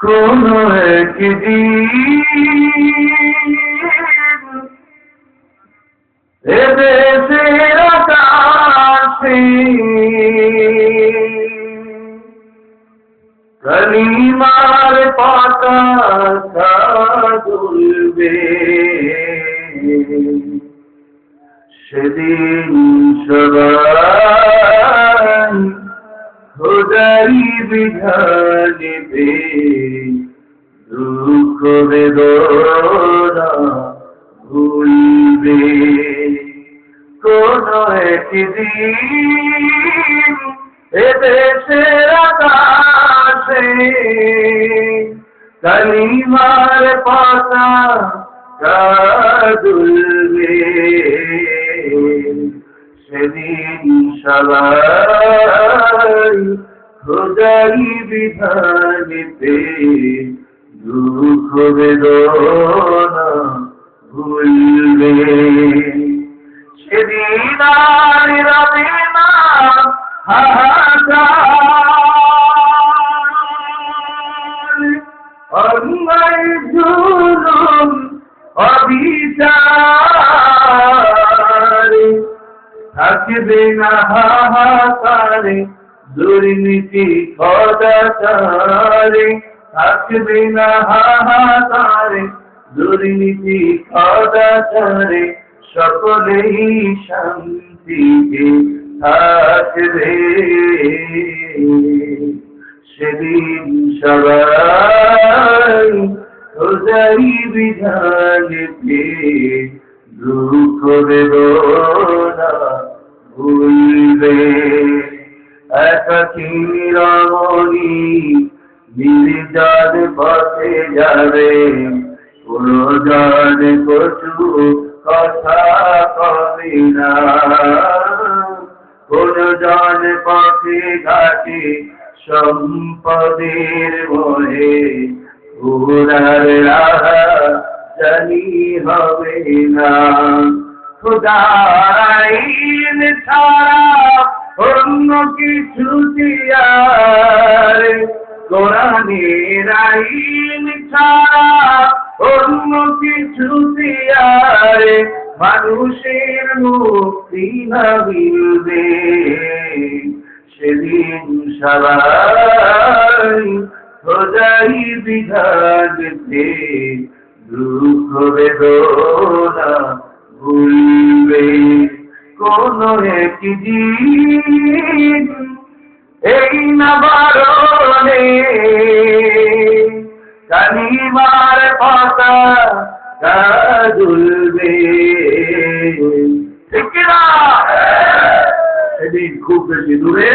কোনো একদিন এদেশের আকাশে কালিমার পতাকা দুলবে, সেদিন সবাই খোদাই বিধানে দুঃখ বেদনা ভুলবে। কোন একদিন এদেশের আকাশে কালিমার পতাকা দুলবে, সেদিন সবাই খোদাই বিধানেতে দুঃখ বেদনা ভুলবে। সেদিন আর রবে না হাহাকার, অন্যায় জুলুম অবিচার, থাকবে না হাহাকারে দুর্নীতি সদাচারে, থাকবে না হাহাকারে দুর্নীতি সদাচারে, সকলেই শান্তিতে থাকবে। সেদিন সবাই খোদাই বিধানেতে দুঃখ বেদনা ভুলবে। একাকী রমণী নির্জন পথে যাবে, কোনো জন কটু কথা কবে না, কোনো জন পথে ঘাটে সম্পদের মোহে ঘোরার রাহা জানি হবে না। খোদার আইন ছাড়া অন্য কিছু আর, কোরআনের আইন ছাড়া অন্য কিছু আর মানুষের মুক্তি না মিলবে। সেদিন সবাই খোদাই বিধানেতে দুঃখ বেদনা ভুলবে। কোন একদিন এই নবারণে কালিমার পতাকা দুলবে, ঠিক না? সেদিন খুব বেশি দূরে